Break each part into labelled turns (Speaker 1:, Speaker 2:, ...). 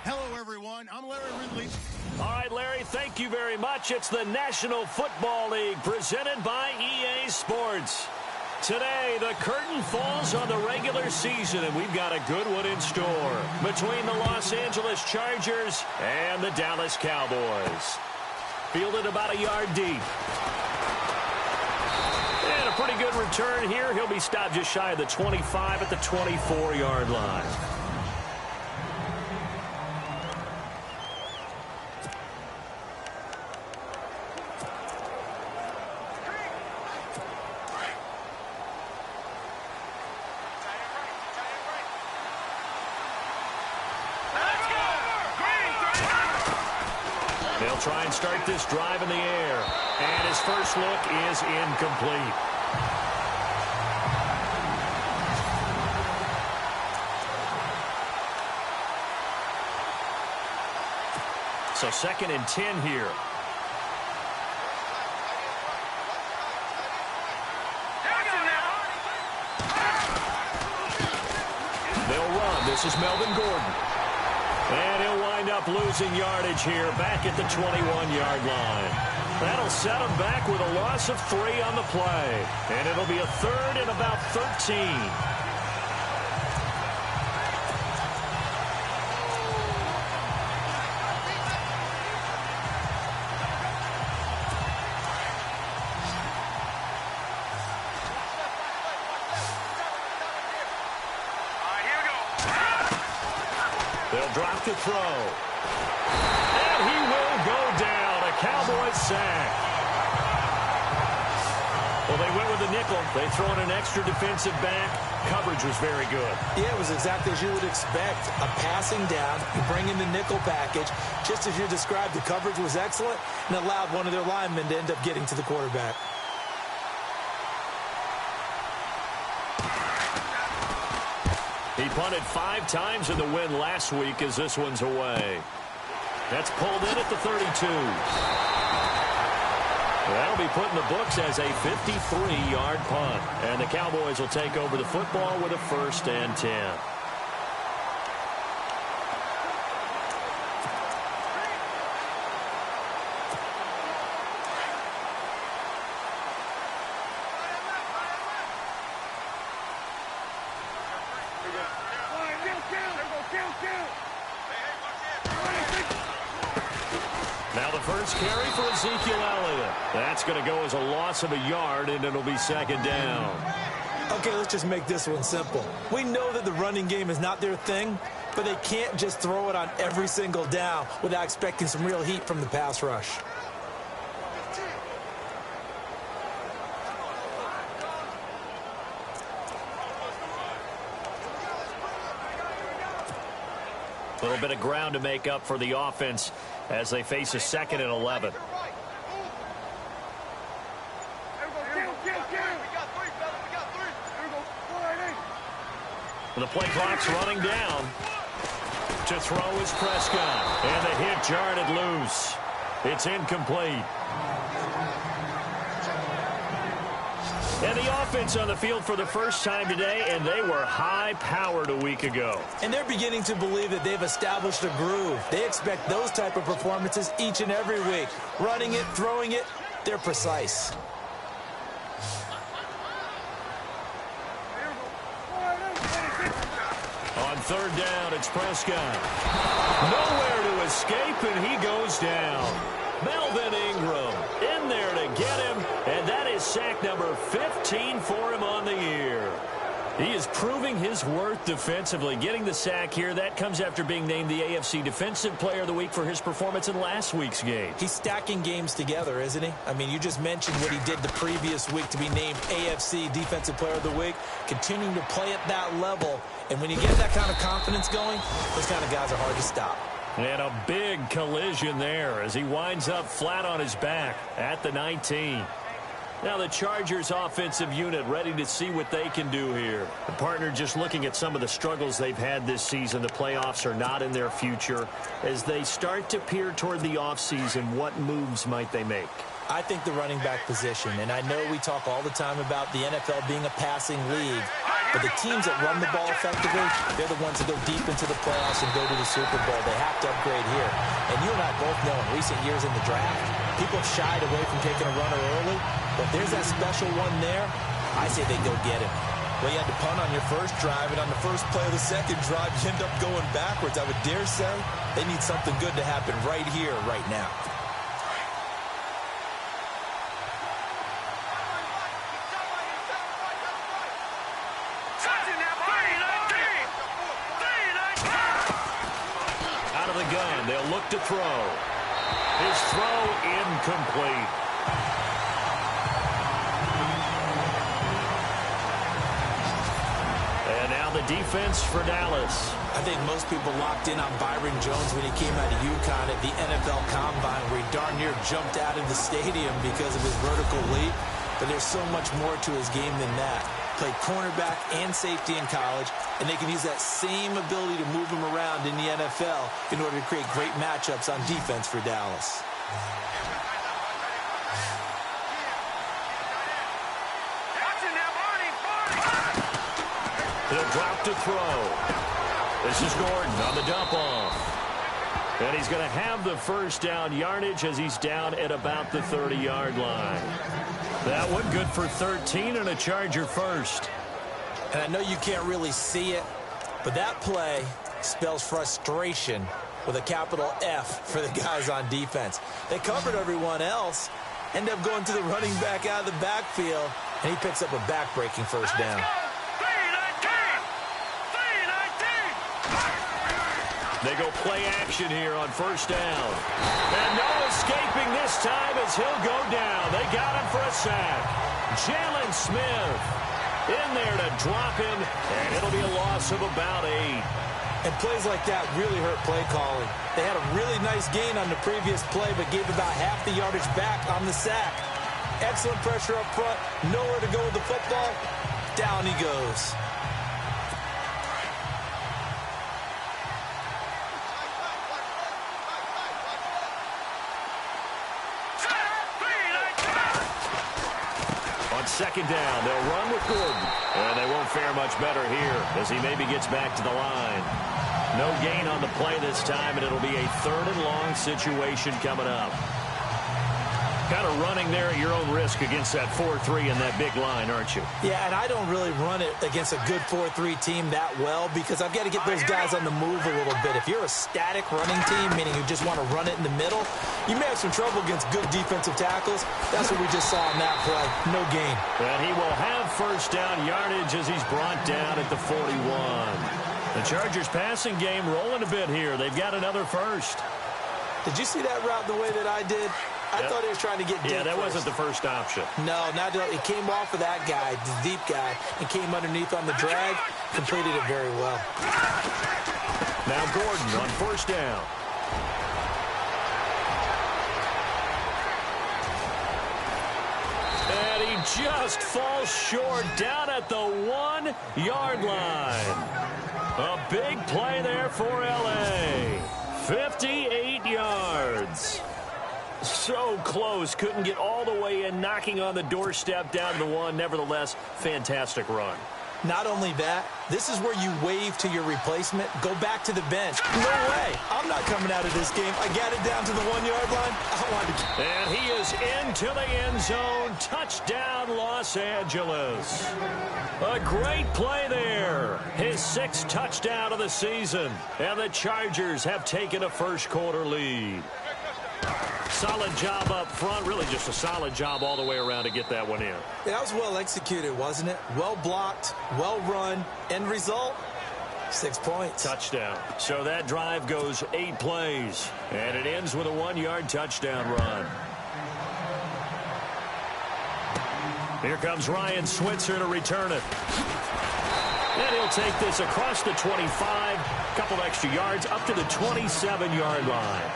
Speaker 1: Hello, everyone. I'm Larry Ridley.
Speaker 2: All right, Larry, thank you very much. It's the National Football League presented by EA Sports. Today, the curtain falls on the regular season, and we've got a good one in store between the Los Angeles Chargers and the Dallas Cowboys. Fielded about a yard deep. And a pretty good return here. He'll be stopped just shy of the 25 at the 24-yard line. They'll try and start this drive in the air. And his first look is incomplete. So 2nd and 10 here. They'll run. This is Melvin Gordon. And he'll wind up losing yardage here back at the 21-yard line. That'll set him back with a loss of 3 on the play. And it'll be a 3rd and about 13. They'll drop to throw. And he will go down. A Cowboys sack. Well, they went with a nickel. They throw in an extra defensive back. Coverage was very good.
Speaker 3: Yeah, it was exactly as you would expect. A passing down. You bring in the nickel package. Just as you described, the coverage was excellent and allowed one of their linemen to end up getting to the quarterback.
Speaker 2: He punted 5 times in the win last week as this one's away. That's pulled in at the 32. That'll be put in the books as a 53-yard punt. And the Cowboys will take over the football with a 1st and 10. Now the first carry for Ezekiel Elliott. That's going to go as a loss of a yard, and it'll be 2nd down.
Speaker 3: Okay, let's just make this one simple. We know that the running game is not their thing, but they can't just throw it on every single down without expecting some real heat from the pass rush.
Speaker 2: A little bit of ground to make up for the offense as they face a 2nd and 11. The play clock's running down. To throw is Prescott. And the hit jarred loose. It's incomplete. And the offense on the field for the first time today, and they were high-powered a week ago.
Speaker 3: And they're beginning to believe that they've established a groove. They expect those type of performances each and every week. Running it, throwing it, they're precise.
Speaker 2: On 3rd down, it's Prescott. Nowhere to escape, and he goes down. Melvin Ingram in there to get him, and that is sack number 15 for him on the year. He is proving his worth defensively. Getting the sack here, that comes after being named the AFC Defensive Player of the Week for his performance in last week's game.
Speaker 3: He's stacking games together, isn't he? I mean, you just mentioned what he did the previous week to be named AFC Defensive Player of the Week, continuing to play at that level. And when you get that kind of confidence going, those kind of guys are hard to stop.
Speaker 2: And a big collision there as he winds up flat on his back at the 19. Now the Chargers offensive unit ready to see what they can do here. The partner just looking at some of the struggles they've had this season. The playoffs are not in their future. As they start to peer toward the offseason, what moves might they make?
Speaker 3: I think the running back position, and I know we talk all the time about the NFL being a passing league. But the teams that run the ball effectively, they're the ones that go deep into the playoffs and go to the Super Bowl. They have to upgrade here. And you and I both know in recent years in the draft, people have shied away from taking a runner early. But if there's that special one there, I say they go get him.
Speaker 4: Well, you had to punt on your first drive, and on the first play of the second drive, you end up going backwards. I would dare say they need something good to happen right here, right now.
Speaker 2: Gun. They'll look to throw. His throw incomplete. And now the defense for Dallas.
Speaker 3: I think most people locked in on Byron Jones when he came out of UConn at the NFL Combine, where he darn near jumped out of the stadium because of his vertical leap. But there's so much more to his game than that. Played cornerback and safety in college, and they can use that same ability to move him around in the NFL in order to create great matchups on defense for Dallas.
Speaker 2: He'll drop to throw. This is Gordon on the dump off. And he's going to have the first down yardage as he's down at about the 30-yard line. That one good for 13 and a Charger first.
Speaker 3: And I know you can't really see it, but that play spells frustration with a capital F for the guys on defense. They covered everyone else, end up going to the running back out of the backfield, and he picks up a back-breaking first down.
Speaker 2: They go play action here on first down. And no escaping this time as he'll go down. They got him for a sack. Jalen Smith in there to drop him, and it'll be a loss of about 8.
Speaker 3: And plays like that really hurt play calling. They had a really nice gain on the previous play, but gave about half the yardage back on the sack. Excellent pressure up front. Nowhere to go with the football. Down he goes.
Speaker 2: Second down, they'll run with Gordon. And they won't fare much better here as he maybe gets back to the line. No gain on the play this time, and it'll be a 3rd and long situation coming up. Kind of running there at your own risk against that 4-3 and that big line, aren't you?
Speaker 3: Yeah, and I don't really run it against a good 4-3 team that well because I've got to get those guys on the move a little bit. If you're a static running team, meaning you just want to run it in the middle, you may have some trouble against good defensive tackles. That's what we just saw in that play. No gain.
Speaker 2: And he will have first down yardage as he's brought down at the 41. The Chargers passing game rolling a bit here. They've got another first.
Speaker 3: Did you see that route the way that I did? I thought he was trying to get deep.
Speaker 2: Yeah, that
Speaker 3: first.
Speaker 2: wasn't the first option.
Speaker 3: No, not it came off of that guy, the deep guy, and came underneath on the drag. Completed it very well.
Speaker 2: Now Gordon on first down. And he just falls short down at the 1-yard line. A big play there for L.A. 58 yards. So close, couldn't get all the way in, knocking on the doorstep down to the 1. Nevertheless, fantastic run.
Speaker 3: Not only that, this is where you wave to your replacement, go back to the bench. No way. I'm not coming out of this game. I got it down to the 1-yard line. I wanted to...
Speaker 2: And he is into the end zone. Touchdown, Los Angeles. A great play there. His 6th touchdown of the season. And the Chargers have taken a first-quarter lead. Solid job up front. Really just a solid job all the way around to get that one in.
Speaker 3: Yeah, that was well executed, wasn't it? Well blocked, well run. End result, 6 points.
Speaker 2: Touchdown. So that drive goes 8 plays. And it ends with a 1-yard touchdown run. Here comes Ryan Switzer to return it. And he'll take this across the 25. A couple extra yards up to the 27-yard line.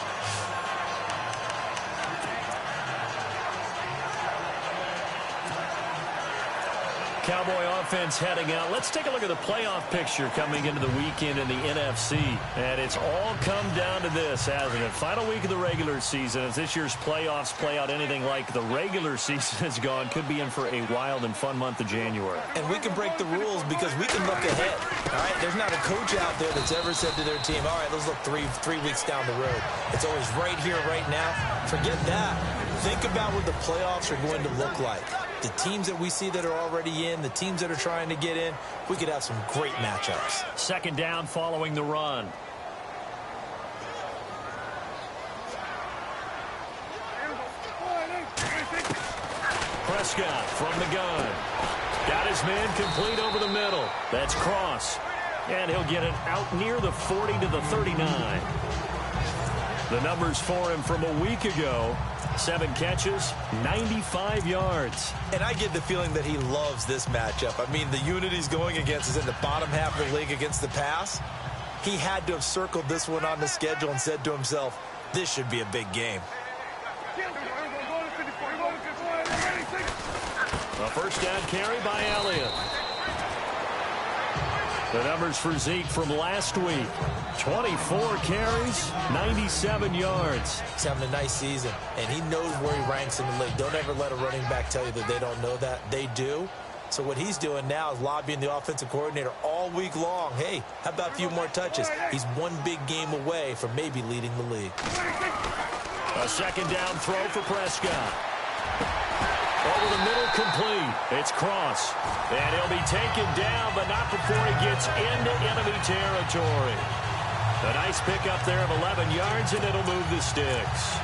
Speaker 2: Cowboy offense heading out. Let's take a look at the playoff picture coming into the weekend in the NFC. And it's all come down to this, hasn't it? Final week of the regular season. If this year's playoffs play out anything like the regular season has gone, could be in for a wild and fun month of January.
Speaker 3: And we can break the rules because we can look ahead. All right, there's not a coach out there that's ever said to their team, all right, let's look three weeks down the road. It's always right here, right now. Forget that. Think about what the playoffs are going to look like. The teams that we see that are already in, the teams that are trying to get in, we could have some great matchups.
Speaker 2: Second down following the run. Prescott from the gun. Got his man complete over the middle. That's Cross. And he'll get it out near the 40 to the 39. The numbers for him from a week ago. 7 catches, 95 yards.
Speaker 3: And I get the feeling that he loves this matchup. I mean, the unit he's going against is in the bottom half of the league against the pass. He had to have circled this one on the schedule and said to himself, this should be a big game.
Speaker 2: A first down carry by Elliott. The numbers for Zeke from last week. 24 carries, 97 yards.
Speaker 3: He's having a nice season, and he knows where he ranks in the league. Don't ever let a running back tell you that they don't know that. They do. So what he's doing now is lobbying the offensive coordinator all week long. Hey, how about a few more touches? He's one big game away from maybe leading the league.
Speaker 2: A second down throw for Prescott. Over the middle, complete. It's Cross. And he'll be taken down, but not before he gets into enemy territory. A nice pickup there of 11 yards, and it'll move the sticks.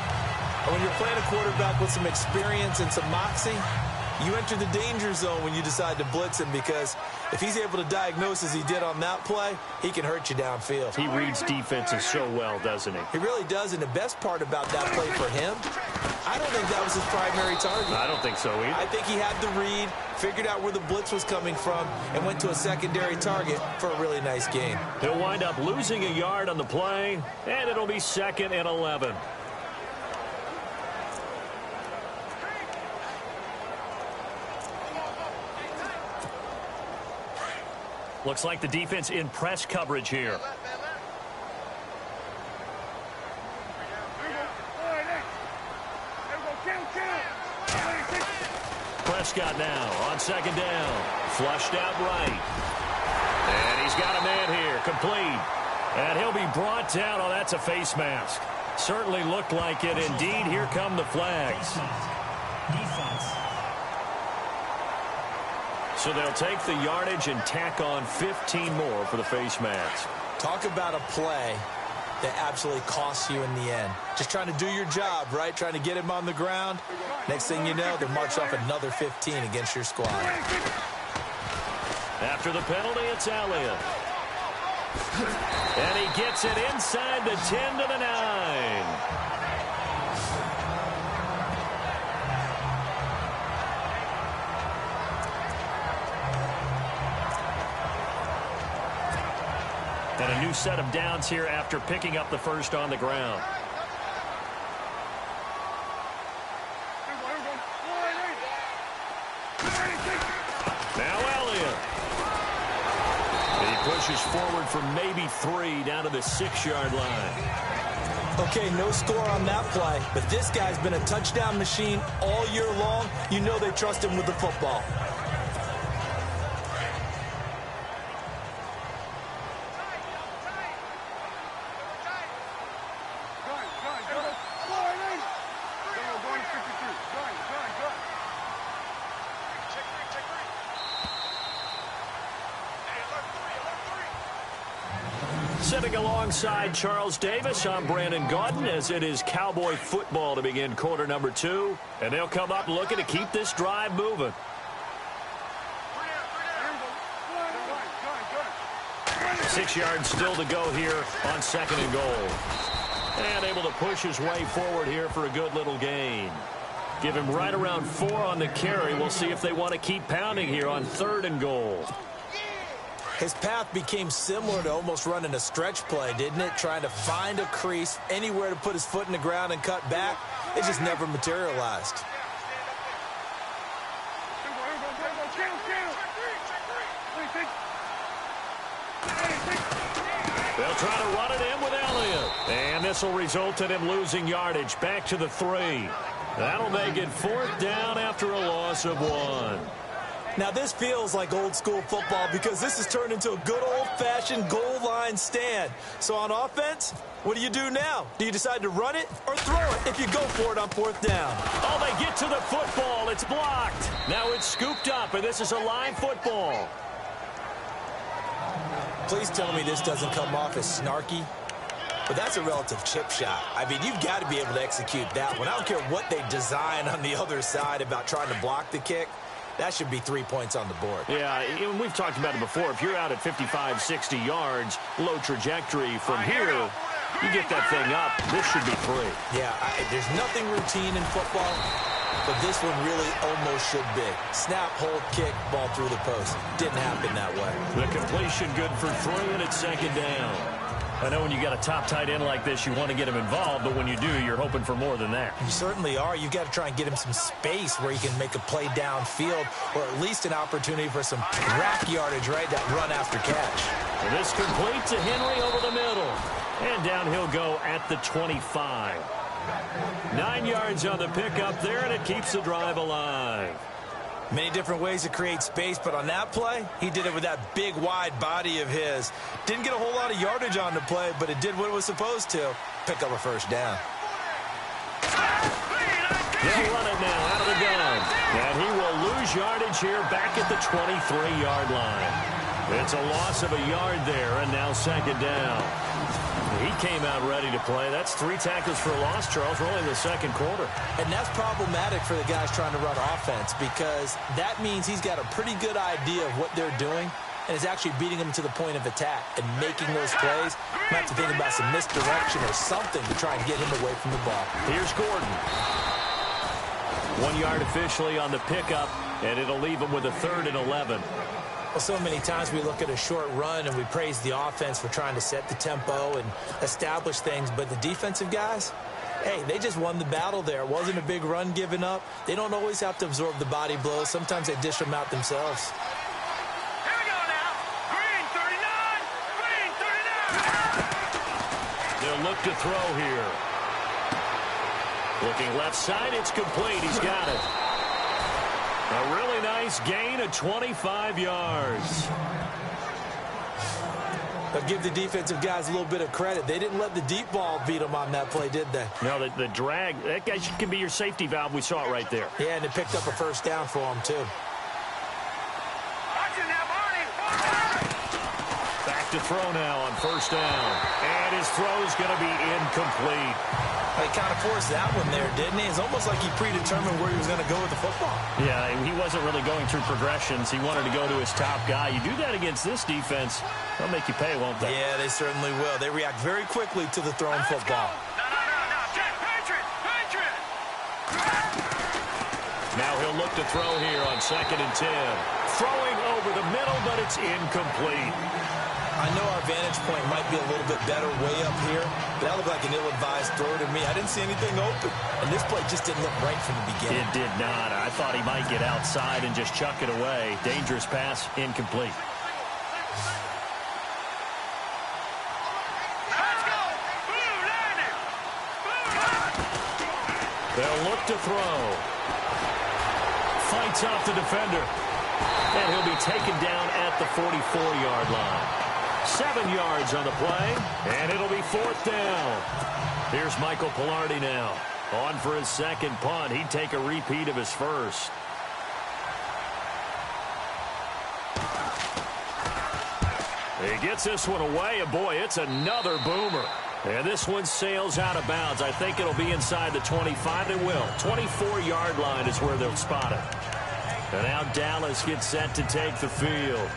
Speaker 3: When you're playing a quarterback with some experience and some moxie, you enter the danger zone when you decide to blitz him, because if he's able to diagnose as he did on that play, he can hurt you downfield.
Speaker 2: He reads defenses so well, doesn't he?
Speaker 3: He really does, and the best part about that play for him, I don't think that was his primary target.
Speaker 2: I don't think so either.
Speaker 3: I think he had the read, figured out where the blitz was coming from, and went to a secondary target for a really nice gain.
Speaker 2: He'll wind up losing a yard on the play, and it'll be 2nd and 11. Looks like the defense in press coverage here. Prescott now on second down. Flushed out right. And he's got a man here. Complete. And he'll be brought down. Oh, that's a face mask. Certainly looked like it. Indeed, here come the flags. So they'll take the yardage and tack on 15 more for the face mask.
Speaker 3: Talk about a play that absolutely costs you in the end. Just trying to do your job, right? Trying to get him on the ground. Next thing you know, they march off another 15 against your squad.
Speaker 2: After the penalty, it's Elliott. And he gets it inside the 10 to the 9. And a new set of downs here after picking up the first on the ground. Now Elliott. He pushes forward for maybe 3 down to the 6-yard line.
Speaker 3: Okay, no score on that play, but this guy's been a touchdown machine all year long. You know they trust him with the football.
Speaker 2: Sitting alongside Charles Davis, I'm Brandon Gaudin, as it is Cowboy football to begin quarter number 2. And they'll come up looking to keep this drive moving. 6 yards still to go here on 2nd and goal. And able to push his way forward here for a good little gain. Give him right around 4 on the carry. We'll see if they want to keep pounding here on 3rd and goal.
Speaker 3: His path became similar to almost running a stretch play, didn't it? Trying to find a crease, anywhere to put his foot in the ground and cut back. It just never materialized.
Speaker 2: try to run it in with Elliott. And this will result in him losing yardage. Back to the 3. That'll make it 4th down after a loss of 1.
Speaker 3: Now, this feels like old-school football because this has turned into a good old-fashioned goal line stand. So on offense, what do you do now? Do you decide to run it or throw it if you go for it on 4th down?
Speaker 2: Oh, they get to the football. It's blocked. Now it's scooped up, and this is a live football.
Speaker 3: Please tell me this doesn't come off as snarky. But that's a relative chip shot. I mean, you've got to be able to execute that one. I don't care what they design on the other side about trying to block the kick. That should be 3 points on the board.
Speaker 2: Yeah, we've talked about it before. If you're out at 55, 60 yards, low trajectory from here, you get that thing up, this should be 3.
Speaker 3: Yeah, there's nothing routine in football, but this one really almost should be. Snap, hold, kick, ball through the post. Didn't happen that way.
Speaker 2: The completion good for 3, and it's 2nd down. I know when you got a top tight end like this, you want to get him involved, but when you do, you're hoping for more than that.
Speaker 3: You certainly are. You've got to try and get him some space where he can make a play downfield or at least an opportunity for some rack yardage, right? That run after catch.
Speaker 2: And this complete to Henry over the middle. And down he'll go at the 25. 9 yards on the pickup there, and it keeps the drive alive.
Speaker 3: Many different ways to create space, but on that play, he did it with that big, wide body of his. Didn't get a whole lot of yardage on the play, but it did what it was supposed to. Pick up a 1st down.
Speaker 2: They'll run it now out of the gun. And he will lose yardage here back at the 23-yard line. It's a loss of a yard there, and now 2nd down. He came out ready to play. That's 3 tackles for a loss, Charles. We're only in the 2nd quarter.
Speaker 3: And that's problematic for the guys trying to run offense because that means he's got a pretty good idea of what they're doing and is actually beating them to the point of attack and making those plays. Might have to think about some misdirection or something to try and get him away from the ball.
Speaker 2: Here's Gordon. 1 yard officially on the pickup, and it'll leave him with a 3rd and 11.
Speaker 3: Well, so many times we look at a short run and we praise the offense for trying to set the tempo and establish things, but the defensive guys, hey, they just won the battle there. It wasn't a big run given up. They don't always have to absorb the body blows. Sometimes they dish them out themselves.
Speaker 1: Here we go now. Green 39. Green 39.
Speaker 2: They'll look to throw here. Looking left side, it's complete. He's got it. A really nice gain of 25 yards.
Speaker 3: But give the defensive guys a little bit of credit. They didn't let the deep ball beat them on that play, did they?
Speaker 2: No, the drag, that guy can be your safety valve. We saw it right there.
Speaker 3: Yeah, and it picked up a 1st down for them, too.
Speaker 2: Back to throw now on 1st down. And his throw's going to be incomplete.
Speaker 3: He kind of forced that one there, didn't he? It's almost like he predetermined where he was going to go with the football.
Speaker 2: Yeah, he wasn't really going through progressions. He wanted to go to his top guy. You do that against this defense, they'll make you pay, won't they?
Speaker 3: Yeah, they certainly will. They react very quickly to the thrown football.
Speaker 2: Now he'll look to throw here on 2nd and 10. Throwing over the middle, but it's incomplete.
Speaker 3: I know our vantage point might be a little bit better way up here, but that looked like an ill-advised throw to me. I didn't see anything open, and this play just didn't look right from the beginning.
Speaker 2: It did not. I thought he might get outside and just chuck it away. Dangerous pass, incomplete. They'll look to throw. Fights off the defender. And he'll be taken down at the 44-yard line. 7 yards on the play, and it'll be 4th down. Here's Michael Pilardi now. On for his 2nd punt. He'd take a repeat of his 1st. He gets this one away, and boy, it's another boomer. And this one sails out of bounds. I think it'll be inside the 25. It will. 24-yard line is where they'll spot it. And now Dallas gets set to take the field.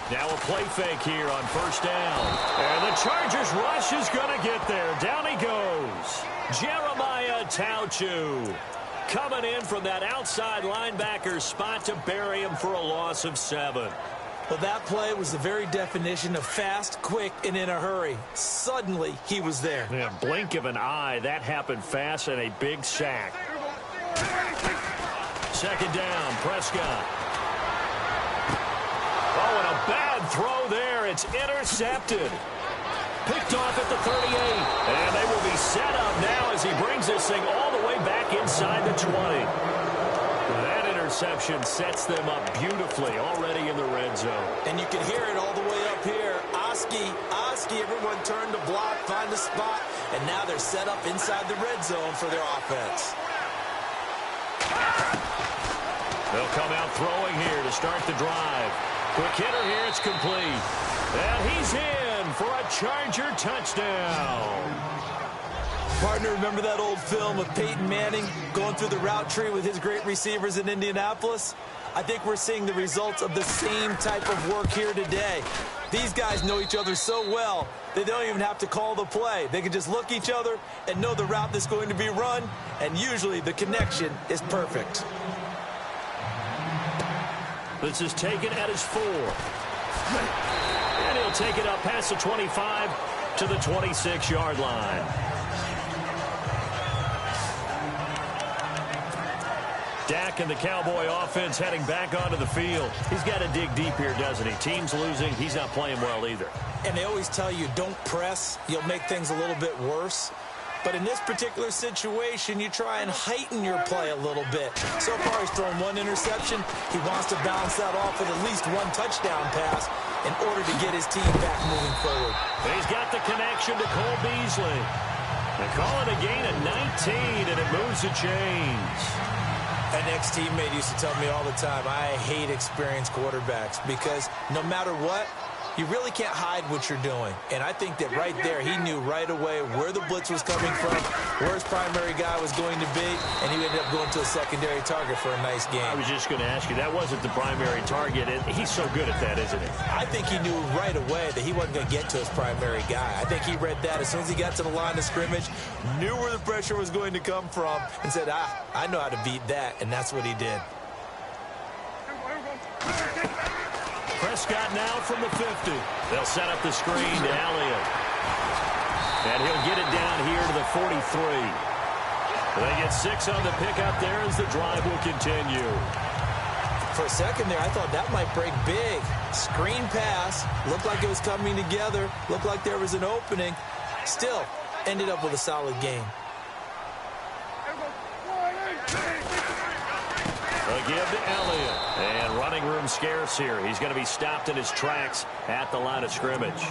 Speaker 2: Now a play fake here on 1st down. And the Chargers rush is going to get there. Down he goes. Jeremiah Tauchu coming in from that outside linebacker spot to bury him for a loss of 7.
Speaker 3: Well, that play was the very definition of fast, quick, and in a hurry. Suddenly, he was there.
Speaker 2: Yeah, blink of an eye. That happened fast and a big sack. Second down, Prescott. Oh, and a bad throw there. It's intercepted. Picked off at the 38. And they will be set up now as he brings this thing all the way back inside the 20. That interception sets them up beautifully already in the red zone.
Speaker 3: And you can hear it all the way up here. Oski, everyone turned to block, find a spot, and now they're set up inside the red zone for their offense.
Speaker 2: They'll come out throwing here to start the drive. Quick hitter here, it's complete. And he's in for a Charger touchdown.
Speaker 3: Partner, remember that old film of Peyton Manning going through the route tree with his great receivers in Indianapolis? I think we're seeing the results of the same type of work here today. These guys know each other so well, they don't even have to call the play. They can just look each other and know the route that's going to be run, and usually the connection is perfect.
Speaker 2: This is taken at his 4. And he'll take it up past the 25 to the 26-yard line. Dak and the Cowboy offense heading back onto the field. He's got to dig deep here, doesn't he? Team's losing. He's not playing well either.
Speaker 3: And they always tell you, don't press. You'll make things a little bit worse. But in this particular situation, you try and heighten your play a little bit. So far, he's thrown one interception. He wants to balance that off with at least one touchdown pass in order to get his team back moving forward.
Speaker 2: He's got the connection to Cole Beasley. They call it a gain of 19, and it moves the chains.
Speaker 3: An ex-teammate used to tell me all the time, I hate experienced quarterbacks because no matter what, you really can't hide what you're doing. And I think that right there, he knew right away where the blitz was coming from, where his primary guy was going to be, and he ended up going to a secondary target for a nice game.
Speaker 2: I was just going to ask you, that wasn't the primary target, and he's so good at that, isn't he?
Speaker 3: I think he knew right away that he wasn't going to get to his primary guy. I think he read that as soon as he got to the line of scrimmage, knew where the pressure was going to come from, and said, I know how to beat that, and that's what he did.
Speaker 2: Prescott now from the 50. They'll set up the screen to Elliott. And he'll get it down here to the 43. They get 6 on the pickup there as the drive will continue.
Speaker 3: For a second there, I thought that might break big. Screen pass. Looked like it was coming together. Looked like there was an opening. Still, ended up with a solid game.
Speaker 2: They'll give to Elliott. And running room scarce here. He's going to be stopped in his tracks at the line of scrimmage.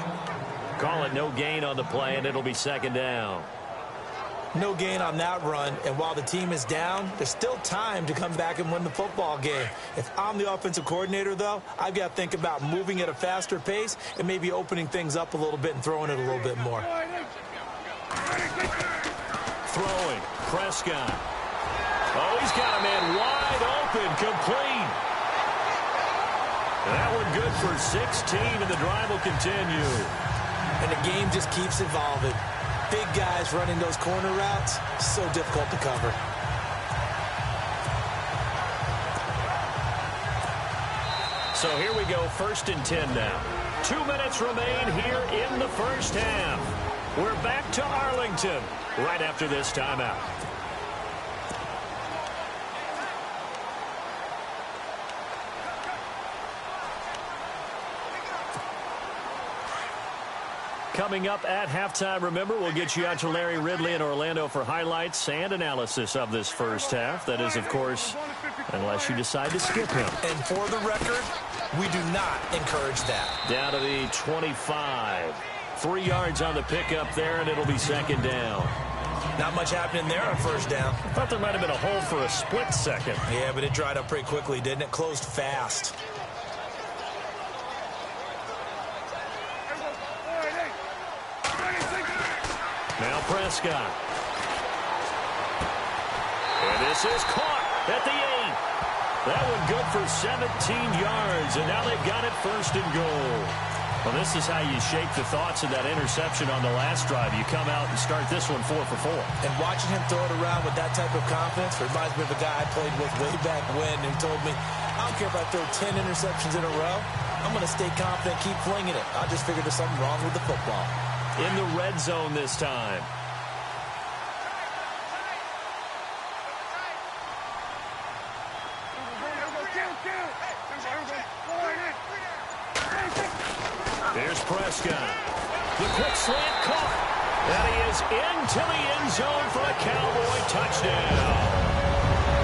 Speaker 2: Call it no gain on the play, and it'll be second down.
Speaker 3: No gain on that run, and while the team is down, there's still time to come back and win the football game. If I'm the offensive coordinator, though, I've got to think about moving at a faster pace and maybe opening things up a little bit and throwing it a little bit more.
Speaker 2: Throwing, Prescott. Oh, he's got a man wide open, complete. That one good for 16, and the drive will continue.
Speaker 3: And the game just keeps evolving. Big guys running those corner routes, so difficult to cover.
Speaker 2: So here we go, 1st and 10 now. 2 minutes remain here in the first half. We're back to Arlington right after this timeout. Coming up at halftime, remember, we'll get you out to Larry Ridley in Orlando for highlights and analysis of this first half. That is, of course, unless you decide to skip him.
Speaker 3: And for the record, we do not encourage that.
Speaker 2: Down to the 25. 3 yards on the pickup there, and it'll be second down.
Speaker 3: Not much happening there on first down.
Speaker 2: I thought there might have been a hole for a split second.
Speaker 3: Yeah, but it dried up pretty quickly, didn't it? Closed fast.
Speaker 2: Now Prescott. And this is caught at the 8. That one good for 17 yards, and now they've got it 1st and goal. Well, this is how you shape the thoughts of that interception on the last drive. You come out and start this one 4 for 4.
Speaker 3: And watching him throw it around with that type of confidence reminds me of a guy I played with way back when who told me, I don't care if I throw 10 interceptions in a row. I'm going to stay confident, keep flinging it. I just figured there's something wrong with the football.
Speaker 2: In the red zone this time. Here's Prescott. The quick slant caught. And he is into the end zone for a Cowboy touchdown.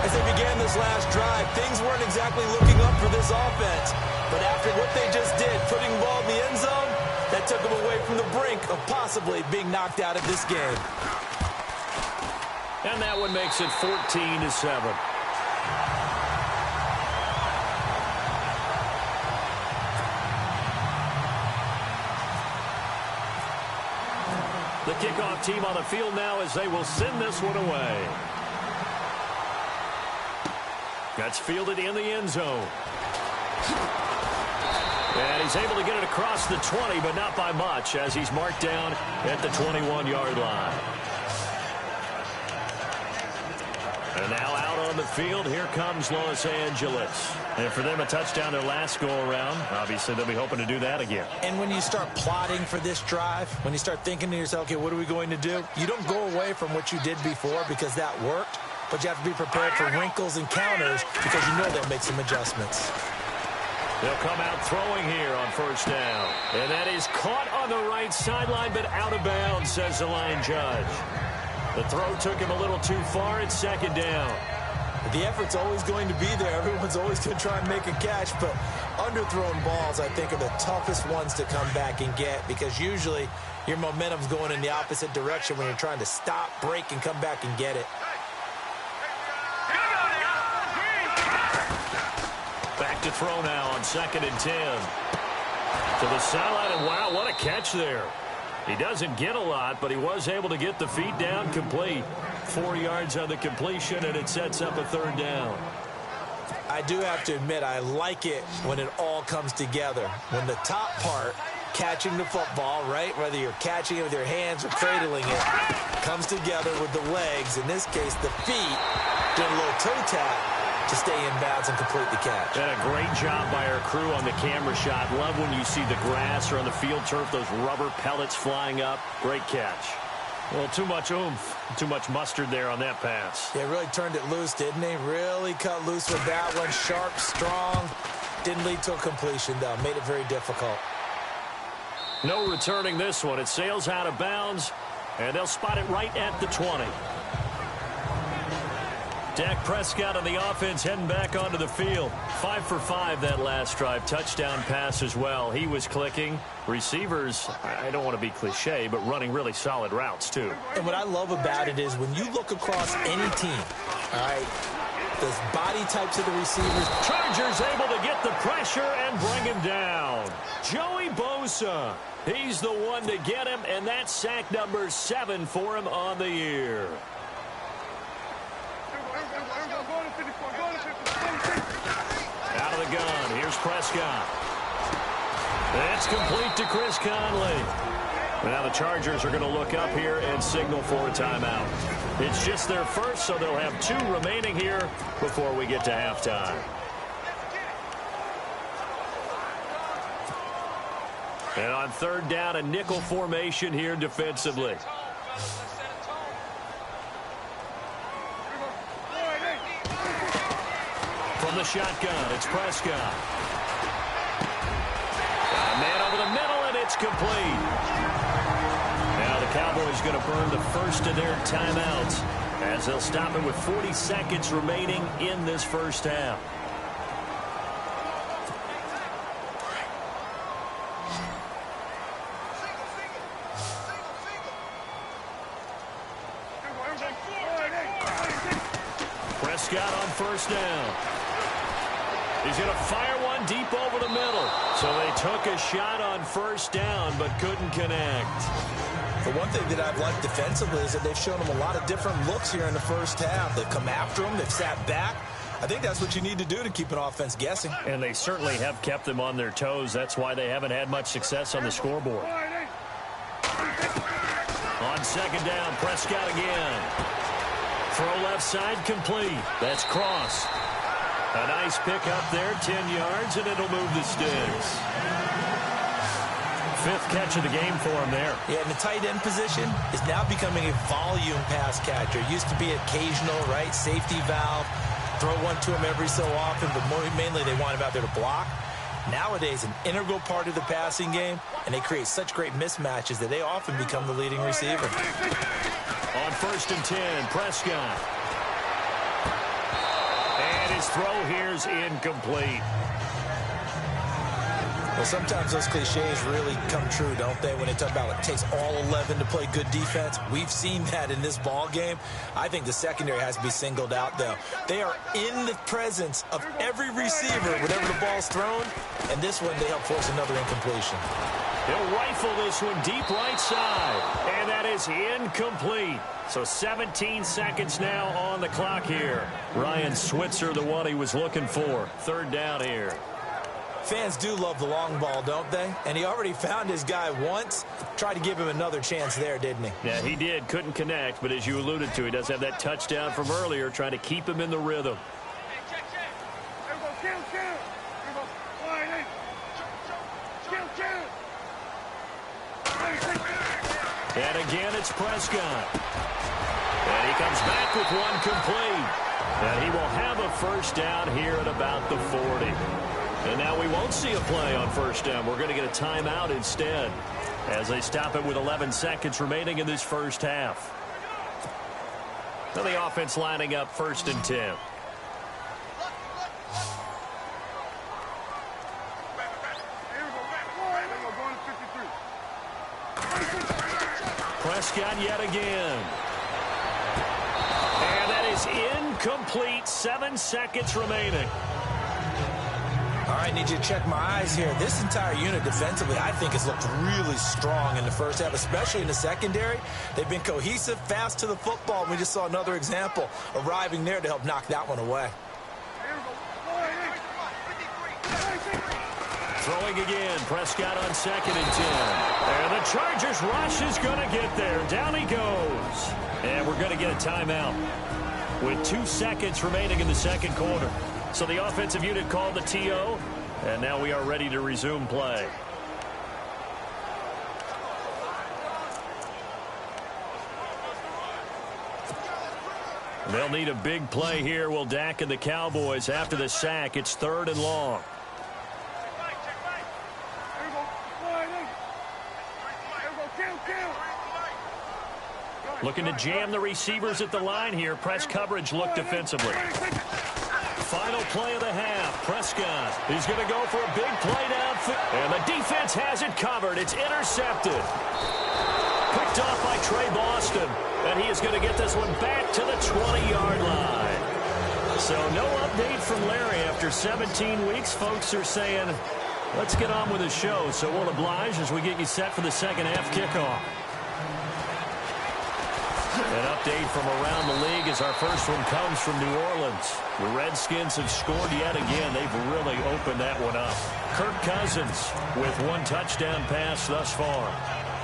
Speaker 3: As they began this last drive, things weren't exactly looking up for this offense. But after what they just did, putting the ball in the end zone, that took them away from the brink of possibly being knocked out of this game.
Speaker 2: And that one makes it 14-7. The kickoff team on the field now as they will send this one away. That's fielded in the end zone. And he's able to get it across the 20, but not by much, as he's marked down at the 21-yard line. And now out on the field, here comes Los Angeles. And for them, a touchdown their last go-around. Obviously, they'll be hoping to do that again.
Speaker 3: And when you start plotting for this drive, when you start thinking to yourself, okay, what are we going to do? You don't go away from what you did before because that worked, but you have to be prepared for wrinkles and counters because you know they'll make some adjustments.
Speaker 2: They'll come out throwing here on first down. And that is caught on the right sideline, but out of bounds, says the line judge. The throw took him a little too far. It's second down.
Speaker 3: The effort's always going to be there. Everyone's always going to try and make a catch, but underthrown balls, I think, are the toughest ones to come back and get because usually your momentum's going in the opposite direction when you're trying to stop, break, and come back and get it.
Speaker 2: Back to throw now on 2nd and 10. To the sideline, and wow, what a catch there. He doesn't get a lot, but he was able to get the feet down complete. 4 yards on the completion, and it sets up a third down.
Speaker 3: I do have to admit, I like it when it all comes together. When the top part, catching the football, right, whether you're catching it with your hands or cradling it, comes together with the legs, in this case the feet, doing a little toe tap to stay in bounds and complete the catch.
Speaker 2: And a great job by our crew on the camera shot. Love when you see the grass or on the field turf, those rubber pellets flying up. Great catch. Well, too much oomph, too much mustard there on that pass.
Speaker 3: Yeah, really turned it loose, didn't he? Really cut loose with that one. Sharp, strong. Didn't lead to a completion, though. Made it very difficult.
Speaker 2: No returning this one. It sails out of bounds, and they'll spot it right at the 20. Dak Prescott on the offense heading back onto the field. 5 for 5 that last drive. Touchdown pass as well. He was clicking. Receivers, I don't want to be cliche, but running really solid routes too.
Speaker 3: And what I love about it is when you look across any team, all right, those body types of the receivers.
Speaker 2: Chargers able to get the pressure and bring him down. Joey Bosa, he's the one to get him, and that's sack number 7 for him on the year. Out of the gun, here's Prescott. That's complete to Chris Conley. Now the Chargers are going to look up here and signal for a timeout. It's just their first, so they'll have 2 remaining here before we get to halftime. And on third down, a nickel formation here defensively. From the shotgun, it's Prescott. Got a man over the middle, and it's complete. Now the Cowboys going to burn the first of their timeouts as they'll stop it with 40 seconds remaining in this first half. Prescott on first down. He's going to fire one deep over the middle. So they took a shot on first down but couldn't connect.
Speaker 3: The one thing that I've liked defensively is that they've shown them a lot of different looks here in the first half. They've come after them. They've sat back. I think that's what you need to do to keep an offense guessing.
Speaker 2: And they certainly have kept them on their toes. That's why they haven't had much success on the scoreboard. On second down, Prescott again. Throw left side complete. That's Cross. A nice pick up there, 10 yards, and it'll move the sticks. 5th catch of the game for him there.
Speaker 3: Yeah, and the tight end position is now becoming a volume pass catcher. It used to be occasional, right, safety valve, throw one to him every so often, but mainly they want him out there to block. Nowadays, an integral part of the passing game, and they create such great mismatches that they often become the leading receiver.
Speaker 2: On 1st and 10, Prescott. And his throw here's incomplete.
Speaker 3: Well, sometimes those cliches really come true, don't they, when they talk about it takes all 11 to play good defense. We've seen that in this ball game. I think the secondary has to be singled out, though. They are in the presence of every receiver whenever the ball's thrown, and this one they help force another incompletion.
Speaker 2: He'll rifle this one deep right side, and that is incomplete. So 17 seconds now on the clock here. Ryan Switzer, the one he was looking for. 3rd down here.
Speaker 3: Fans do love the long ball, don't they? And he already found his guy once. Tried to give him another chance there, didn't he?
Speaker 2: Yeah, he did. Couldn't connect, but as you alluded to, he does have that touchdown from earlier, trying to keep him in the rhythm. And again, it's Prescott. And he comes back with one complete. And he will have a 1st down here at about the 40. And now we won't see a play on 1st down. We're going to get a timeout instead as they stop it with 11 seconds remaining in this first half. Now the offense lining up 1st and 10. Prescott yet again. And that is incomplete. 7 seconds remaining.
Speaker 3: All right, need you to check my eyes here. This entire unit defensively, I think, has looked really strong in the first half, especially in the secondary. They've been cohesive, fast to the football. We just saw another example arriving there to help knock that one away.
Speaker 2: Throwing again, Prescott on 2nd and 10. And the Chargers rush is going to get there. Down he goes. And we're going to get a timeout with 2 seconds remaining in the 2nd quarter. So the offensive unit called the TO, and now we are ready to resume play. They'll need a big play here. Will Dak and the Cowboys after the sack. It's 3rd and long. Looking to jam the receivers at the line here. Press coverage look defensively. Final play of the half. Prescott. He's going to go for a big play downfield. And the defense has it covered. It's intercepted. Picked off by Trey Boston. And he is going to get this one back to the 20-yard line. So no update from Larry after 17 weeks. Folks are saying, let's get on with the show. So we'll oblige as we get you set for the 2nd half kickoff. An update from around the league as our first one comes from New Orleans. The Redskins have scored yet again. They've really opened that one up. Kirk Cousins with 1 touchdown pass thus far.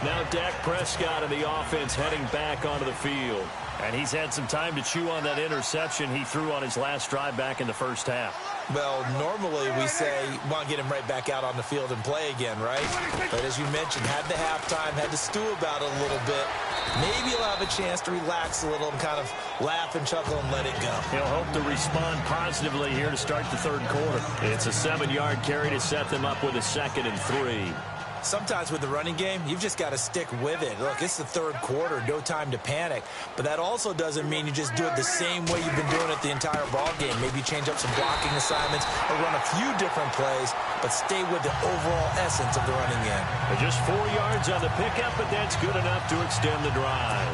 Speaker 2: Now Dak Prescott and the offense heading back onto the field. And he's had some time to chew on that interception he threw on his last drive back in the first half.
Speaker 3: Well, normally we say, want to get him right back out on the field and play again, right? But as you mentioned, had the halftime, had to stew about it a little bit. Maybe he'll have a chance to relax a little and kind of laugh and chuckle and let it go.
Speaker 2: He'll hope to respond positively here to start the 3rd quarter. It's a 7-yard carry to set them up with a 2nd and 3.
Speaker 3: Sometimes with the running game, you've just got to stick with it. Look, it's the 3rd quarter, no time to panic. But that also doesn't mean you just do it the same way you've been doing it the entire ball game. Maybe change up some blocking assignments or run a few different plays, but stay with the overall essence of the running game.
Speaker 2: Just 4 yards on the pickup, but that's good enough to extend the drive.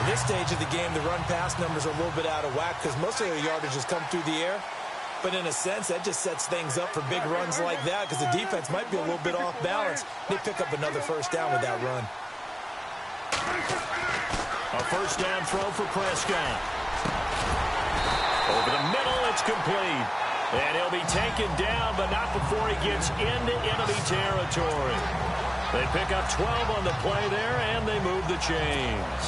Speaker 3: At this stage of the game, the run-pass numbers are a little bit out of whack because most of the yardage has come through the air. But in a sense, that just sets things up for big runs like that because the defense might be a little bit off balance. They pick up another 1st down with that run.
Speaker 2: A 1st down throw for Prescott. Over the middle, it's complete. And he'll be taken down, but not before he gets into enemy territory. They pick up 12 on the play there, and they move the chains.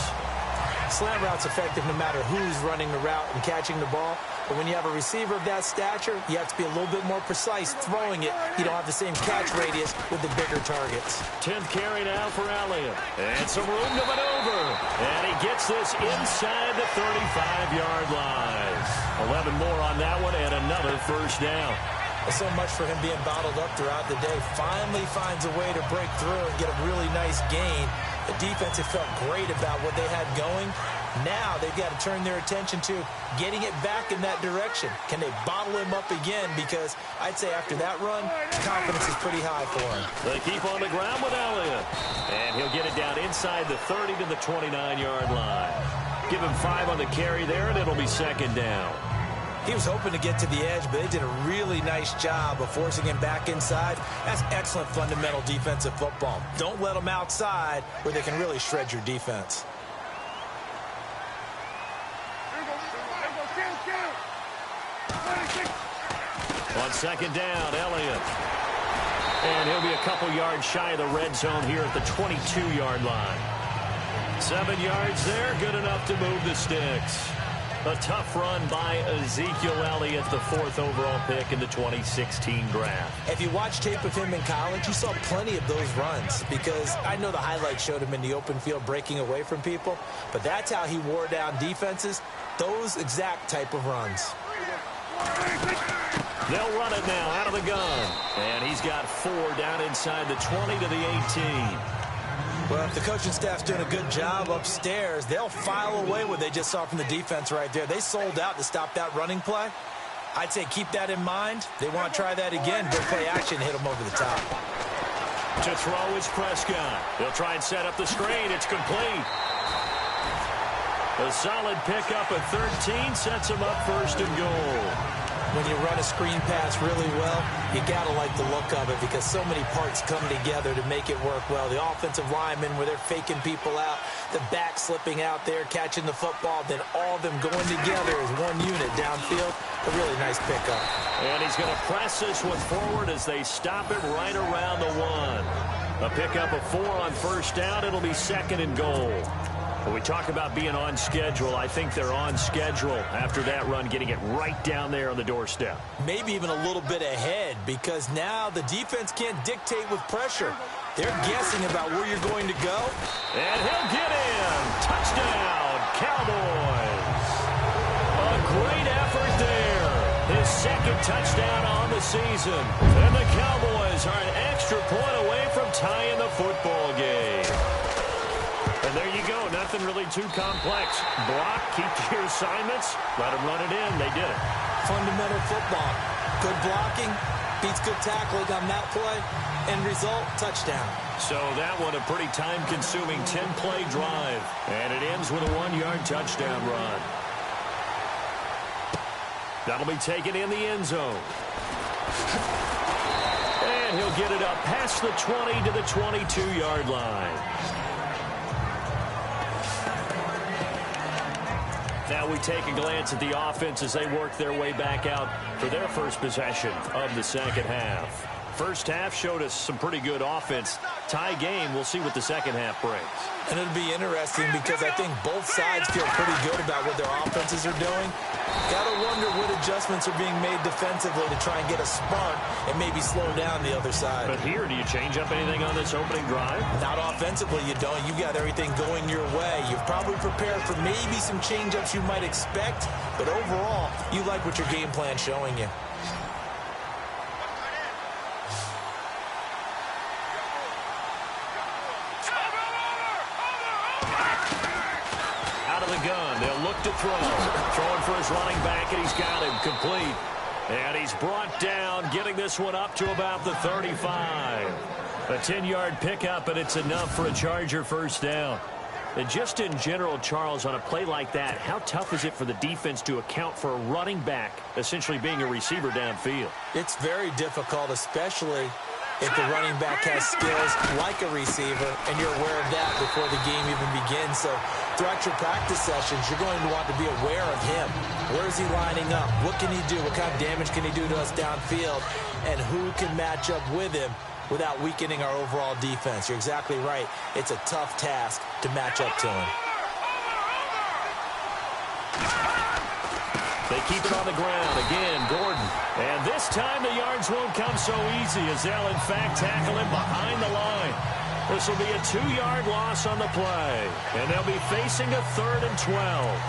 Speaker 3: Slant route's effective no matter who's running the route and catching the ball. But when you have a receiver of that stature, you have to be a little bit more precise throwing it. You don't have the same catch radius with the bigger targets.
Speaker 2: 10th carry now for Elliott. And some room to maneuver. And he gets this inside the 35-yard line. 11 more on that one and another first down.
Speaker 3: So much for him being bottled up throughout the day. Finally finds a way to break through and get a really nice gain. The defense had felt great about what they had going. Now they've got to turn their attention to getting it back in that direction. Can they bottle him up again? Because I'd say after that run, confidence is pretty high for him.
Speaker 2: They keep on the ground with Elliott. And he'll get it down inside the 30 to the 29-yard line. Give him 5 on the carry there, and it'll be second down.
Speaker 3: He was hoping to get to the edge, but they did a really nice job of forcing him back inside. That's excellent fundamental defensive football. Don't let them outside where they can really shred your defense.
Speaker 2: On second down, Elliott. And he'll be a couple yards shy of the red zone here at the 22-yard line. 7 yards there, good enough to move the sticks. A tough run by Ezekiel Elliott, the 4th overall pick in the 2016 draft.
Speaker 3: If you watch tape of him in college, you saw plenty of those runs because I know the highlights showed him in the open field breaking away from people, but that's how he wore down defenses, those exact type of runs.
Speaker 2: They'll run it now out of the gun. And he's got 4 down inside the 20 to the 18.
Speaker 3: Well, if the coaching staff's doing a good job upstairs, they'll file away what they just saw from the defense right there. They sold out to stop that running play. I'd say keep that in mind. They want to try that again. Go play action, hit them over the top.
Speaker 2: To throw is Prescott. They'll try and set up the screen. It's complete. A solid pickup at 13 sets him up first and goal.
Speaker 3: When you run a screen pass really well, you got to like the look of it because so many parts come together to make it work well. The offensive linemen where they're faking people out, the back slipping out there, catching the football, then all of them going together as one unit downfield. A really nice pickup.
Speaker 2: And he's going to press this one forward as they stop it right around the 1. A pickup of 4 on first down. It'll be second and goal. When we talk about being on schedule, I think they're on schedule after that run, getting it right down there on the doorstep.
Speaker 3: Maybe even a little bit ahead because now the defense can't dictate with pressure. They're guessing about where you're going to go.
Speaker 2: And he'll get in. Touchdown, Cowboys. A great effort there. His second touchdown on the season. And the Cowboys are an extra point away from tying the football game. And there you go. Nothing really too complex. Block, keep to your assignments, let them run it in. They did it.
Speaker 3: Fundamental football. Good blocking, beats good tackling on that play, end result, touchdown.
Speaker 2: So that one a pretty time-consuming 10-play drive. And it ends with a 1-yard touchdown run. That'll be taken in the end zone. And he'll get it up past the 20 to the 22-yard line. Now we take a glance at the offense as they work their way back out for their first possession of the second half. First half showed us some pretty good offense. Tie game, we'll see what the second half brings.
Speaker 3: And it'll be interesting because I think both sides feel pretty good about what their offenses are doing. Got to wonder what adjustments are being made defensively to try and get a spark and maybe slow down the other side.
Speaker 2: But here, do you change up anything on this opening drive?
Speaker 3: Not offensively, you don't. You got everything going your way. You've probably prepared for maybe some change-ups you might expect, but overall, you like what your game plan's showing you.
Speaker 2: Out of the gun, they'll look to throw. Throwing for his running back, and he's got him complete. And he's brought down, getting this one up to about the 35. A 10-yard pickup, and it's enough for a Charger first down. And just in general, Charles, on a play like that, how tough is it for the defense to account for a running back essentially being a receiver downfield?
Speaker 3: It's very difficult, especially if the running back has skills like a receiver, and you're aware of that before the game even begins. So throughout your practice sessions, you're going to want to be aware of him. Where is he lining up? What can he do? What kind of damage can he do to us downfield? And who can match up with him without weakening our overall defense? You're exactly right. It's a tough task to match up to him.
Speaker 2: They keep it on the ground. Again, Gordon. And this time the yards won't come so easy as they'll, in fact, tackle him behind the line. This will be a 2-yard loss on the play. And they'll be facing a 3rd and 12.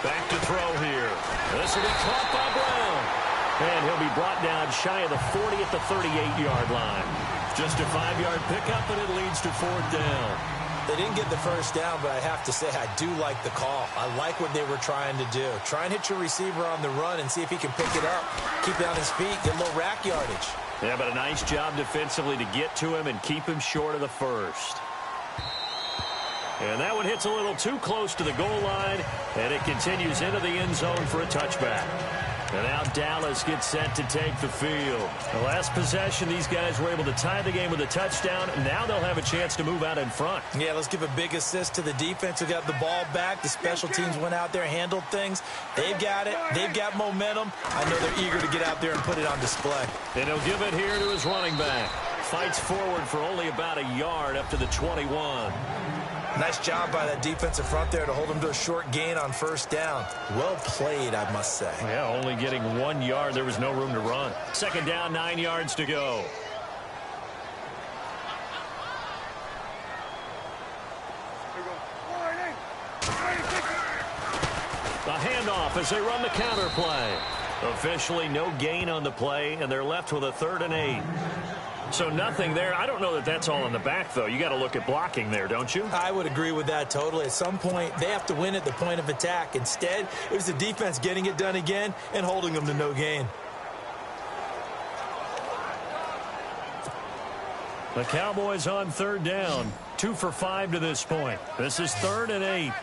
Speaker 2: Back to throw here. This will be caught by Brown. And he'll be brought down shy of the 40 at the 38-yard line. Just a 5-yard pickup, and it leads to 4th down.
Speaker 3: They didn't get the first down, but I have to say I do like the call. I like what they were trying to do. Try and hit your receiver on the run and see if he can pick it up. Keep it on his feet, get a little rack yardage.
Speaker 2: Yeah, but a nice job defensively to get to him and keep him short of the first. And that one hits a little too close to the goal line, and it continues into the end zone for a touchback. And now Dallas gets set to take the field. The last possession, these guys were able to tie the game with a touchdown. Now they'll have a chance to move out in front.
Speaker 3: Yeah, let's give a big assist to the defense who got the ball back. The special teams went out there, handled things. They've got it. They've got momentum. I know they're eager to get out there and put it on display.
Speaker 2: And he'll give it here to his running back. Fights forward for only about a yard up to the 21.
Speaker 3: Nice job by that defensive front there to hold him to a short gain on first down. Well played, I must say.
Speaker 2: Yeah, only getting 1 yard. There was no room to run. 2nd down, 9 yards to go. The handoff as they run the counter play. Officially no gain on the play, and they're left with a 3rd and 8. So nothing there. I don't know that that's all in the back, though. You got to look at blocking there, don't you?
Speaker 3: I would agree with that totally. At some point, they have to win at the point of attack. Instead, it was the defense getting it done again and holding them to no gain.
Speaker 2: The Cowboys on 3rd down. 2 for 5 to this point. This is 3rd and 8.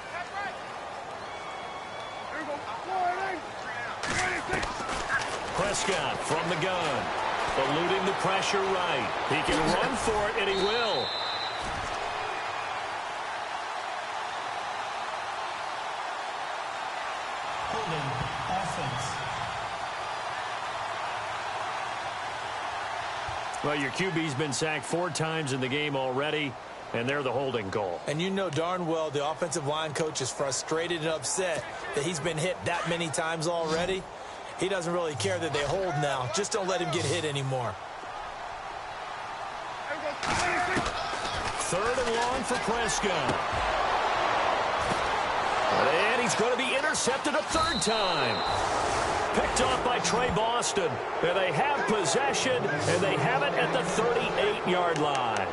Speaker 2: Prescott from the gun. Eluding the pressure right. He can run for it, and he will.
Speaker 5: Holding offense.
Speaker 2: Well, your QB's been sacked 4 times in the game already, and they're the holding call.
Speaker 3: And you know darn well the offensive line coach is frustrated and upset that he's been hit that many times already. He doesn't really care that they hold now. Just don't let him get hit anymore.
Speaker 2: 3rd and long for Prescott. And he's going to be intercepted a 3rd time. Picked off by Trey Boston. And they have possession, and they have it at the 38-yard line.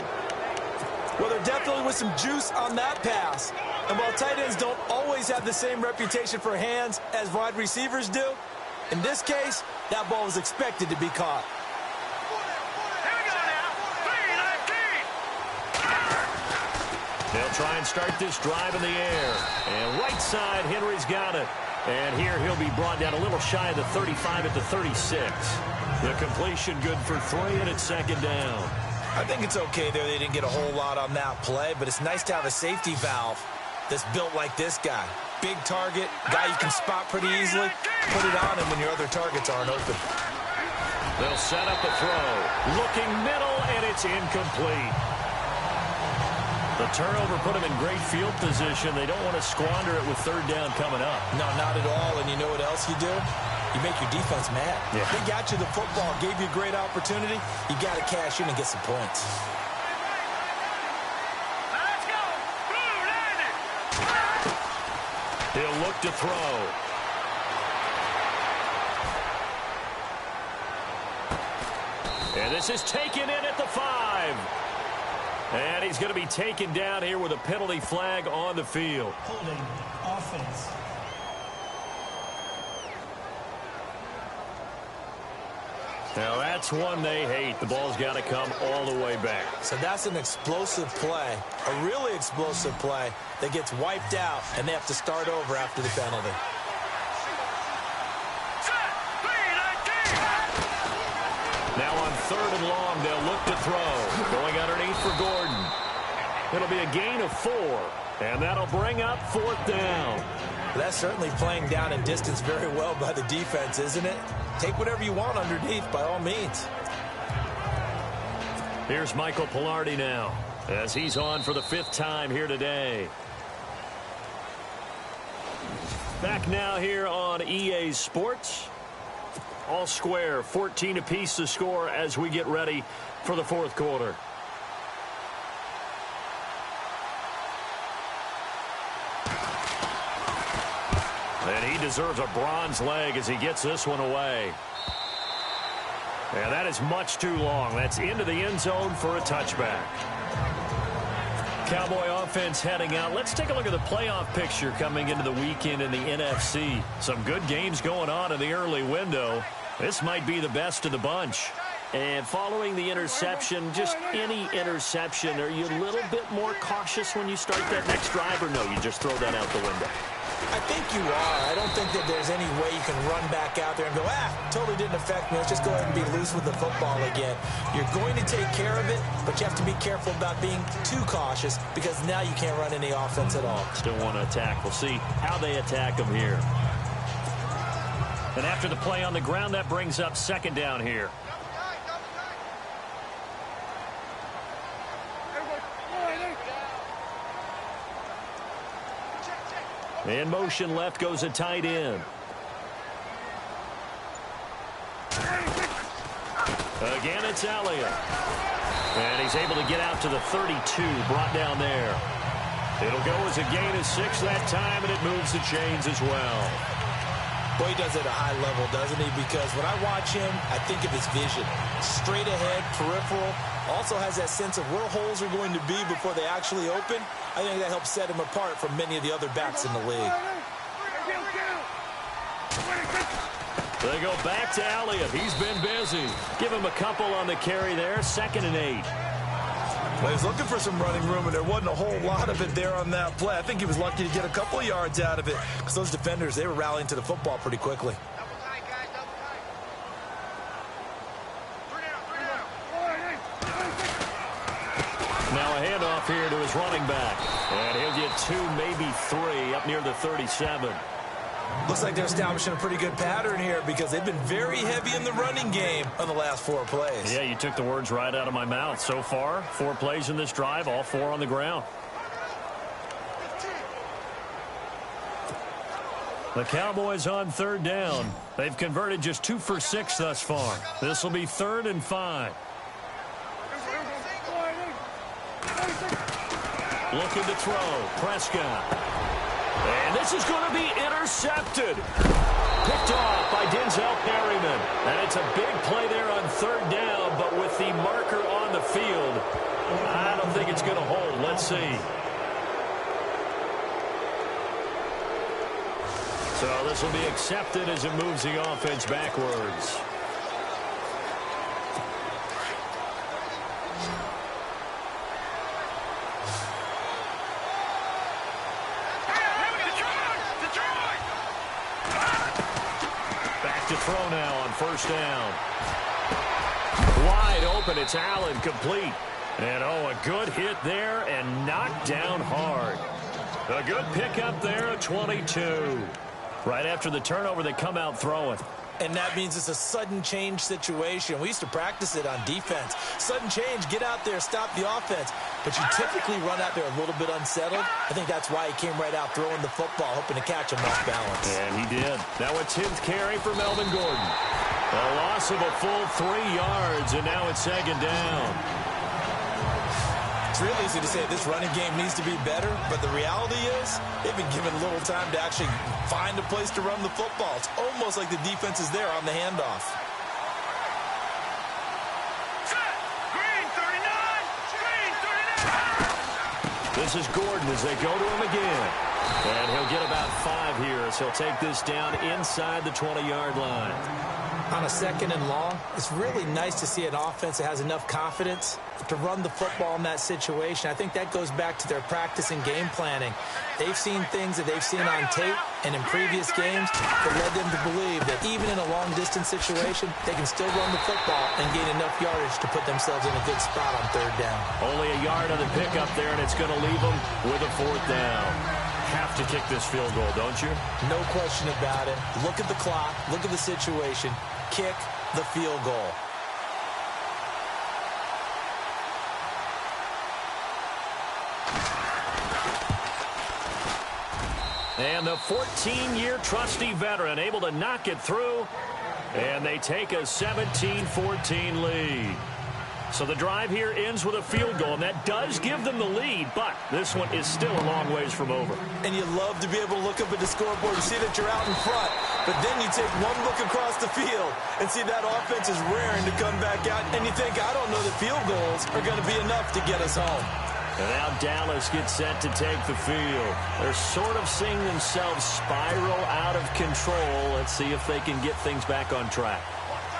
Speaker 3: Well, there definitely was some juice on that pass. And while tight ends don't always have the same reputation for hands as wide receivers do, in this case, that ball was expected to be caught.
Speaker 1: Here we go now. 3-19.
Speaker 2: They'll try and start this drive in the air. And right side, Henry's got it. And here he'll be brought down a little shy of the 35 at the 36. The completion good for 3, and it's 2nd down.
Speaker 3: I think it's okay there. They didn't get a whole lot on that play, but it's nice to have a safety valve that's built like this guy. Big target, guy you can spot pretty easily. Put it on him when your other targets aren't open.
Speaker 2: They'll set up a throw. Looking middle, and it's incomplete. The turnover put them in great field position. They don't want to squander it with 3rd down coming up.
Speaker 3: No, not at all. And you know what else you do? You make your defense mad.
Speaker 2: Yeah.
Speaker 3: They got you the football, gave you a great opportunity. You got to cash in and get some points.
Speaker 1: Let's go. Blue landed.
Speaker 2: He'll look to throw. And this is taken in at the 5. And he's going to be taken down here with a penalty flag on the field.
Speaker 5: Holding offense.
Speaker 2: Now that's one they hate. The ball's got to come all the way back.
Speaker 3: So that's an explosive play, a really explosive play that gets wiped out, and they have to start over after the penalty.
Speaker 1: Set. 3-19.
Speaker 2: Now on 3rd and long, they'll look to throw. Going underneath for Gordon. It'll be a gain of 4, and that'll bring up 4th down.
Speaker 3: That's certainly playing down and distance very well by the defense, isn't it? Take whatever you want underneath, by all means.
Speaker 2: Here's Michael Pilardi now, as he's on for the 5th time here today. Back now here on EA Sports. All square, 14 apiece to score as we get ready for the 4th quarter. And he deserves a bronze leg as he gets this one away. And that is much too long. That's into the end zone for a touchback. Cowboy offense heading out. Let's take a look at the playoff picture coming into the weekend in the NFC. Some good games going on in the early window. This might be the best of the bunch. And following the interception, just any interception, are you a little bit more cautious when you start that next drive, or no, you just throw that out the window?
Speaker 3: I think you are. I don't think that there's any way you can run back out there and go, totally didn't affect me. Let's just go ahead and be loose with the football again. You're going to take care of it, but you have to be careful about being too cautious because now you can't run any offense at all.
Speaker 2: Still want to attack. We'll see how they attack them here. And after the play on the ground, that brings up 2nd down here. In motion left goes a tight end. Again, it's Elliott. And he's able to get out to the 32, brought down there. It'll go as a gain of 6 that time, and it moves the chains as well.
Speaker 3: Boy, he does it at a high level, doesn't he? Because when I watch him, I think of his vision. Straight ahead, peripheral. Also has that sense of where holes are going to be before they actually open. I think that helps set him apart from many of the other backs in the league.
Speaker 2: They go back to Elliott. He's been busy. Give him a couple on the carry there. 2nd and 8.
Speaker 4: Well, he's looking for some running room, and there wasn't a whole lot of it there on that play. I think he was lucky to get a couple of yards out of it because those defenders, they were rallying to the football pretty quickly.
Speaker 2: Now a handoff here to his running back. And he'll get 2, maybe 3 up near the 37.
Speaker 3: Looks like they're establishing a pretty good pattern here because they've been very heavy in the running game on the last 4 plays.
Speaker 2: Yeah, you took the words right out of my mouth. So far, 4 plays in this drive, all 4 on the ground. The Cowboys on 3rd down. They've converted just 2 for 6 thus far. This will be 3rd and 5. Looking to throw. Prescott. And this is going to be intercepted. Picked off by Denzel Perryman. And it's a big play there on 3rd down, but with the marker on the field, I don't think it's going to hold. Let's see. So this will be accepted as it moves the offense backwards. To throw now on 1st down. Wide open, it's Allen, complete. And a good hit there and knocked down hard. A good pickup there at 22. Right after the turnover, they come out throwing.
Speaker 3: And that means it's a sudden change situation. We used to practice it on defense. Sudden change, get out there, stop the offense. But you typically run out there a little bit unsettled. I think that's why he came right out throwing the football, hoping to catch him off balance.
Speaker 2: And he did. Now a 10th carry for Melvin Gordon. A loss of a full 3 yards, and now it's 2nd down.
Speaker 3: It's real easy to say this running game needs to be better, but the reality is they've been given a little time to actually find a place to run the football. It's almost like the defense is there on the handoff.
Speaker 1: Green 39! Green 39!
Speaker 2: This is Gordon as they go to him again. And he'll get about 5 here as he'll take this down inside the 20-yard line.
Speaker 3: On a 2nd and long, it's really nice to see an offense that has enough confidence to run the football in that situation. I think that goes back to their practice and game planning. They've seen things that they've seen on tape and in previous games that led them to believe that even in a long-distance situation, they can still run the football and gain enough yardage to put themselves in a good spot on 3rd down.
Speaker 2: Only a yard on the pickup there, and it's going to leave them with a 4th down. have to kick this field goal, don't you?
Speaker 3: No question about it. Look at the clock. Look at the situation. Kick the field goal.
Speaker 2: And the 14-year trusty veteran able to knock it through. And they take a 17-14 lead. So the drive here ends with a field goal, and that does give them the lead, but this one is still a long ways from over.
Speaker 3: And you love to be able to look up at the scoreboard and see that you're out in front, but then you take one look across the field and see that offense is raring to come back out, and you think, I don't know that field goals are going to be enough to get us home.
Speaker 2: And now Dallas gets set to take the field. They're sort of seeing themselves spiral out of control. Let's see if they can get things back on track.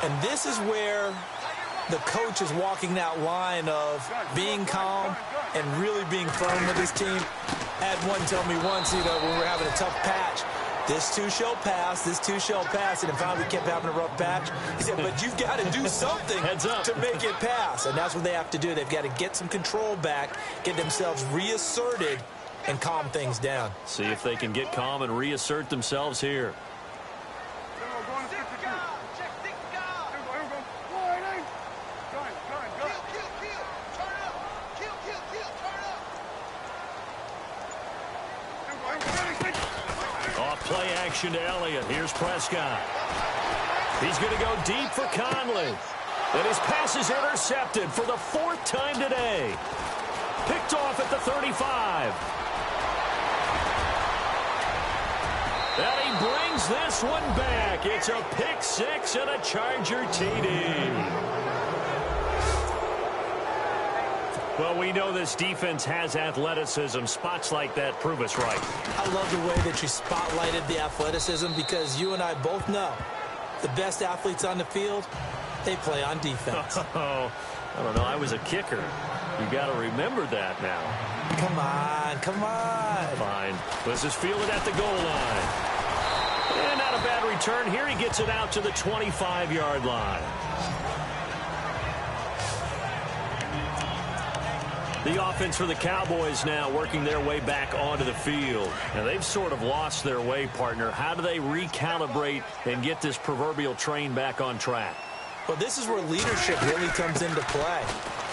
Speaker 3: And this is where the coach is walking that line of being calm and really being firm with his team. I had one tell me once, when we were having a tough patch, this too shall pass, this too shall pass, and if we kept having a rough patch, he said, but you've got to do something to make it pass, and that's what they have to do. They've got to get some control back, get themselves reasserted, and calm things down.
Speaker 2: See if they can get calm and reassert themselves here. Play action to Elliott. Here's Prescott. He's going to go deep for Conley. And his pass is intercepted for the fourth time today. Picked off at the 35. And he brings this one back. It's a pick six and a Charger TD. Well, we know this defense has athleticism. Spots like that prove us right.
Speaker 3: I love the way that you spotlighted the athleticism because you and I both know the best athletes on the field, they play on defense.
Speaker 2: Oh, I don't know. I was a kicker. You got to remember that now.
Speaker 3: Come on, come on.
Speaker 2: Fine. This is fielded at the goal line. And not a bad return. Here he gets it out to the 25-yard line. The offense for the Cowboys now working their way back onto the field. And they've sort of lost their way, partner. How do they recalibrate and get this proverbial train back on track?
Speaker 3: Well, this is where leadership really comes into play.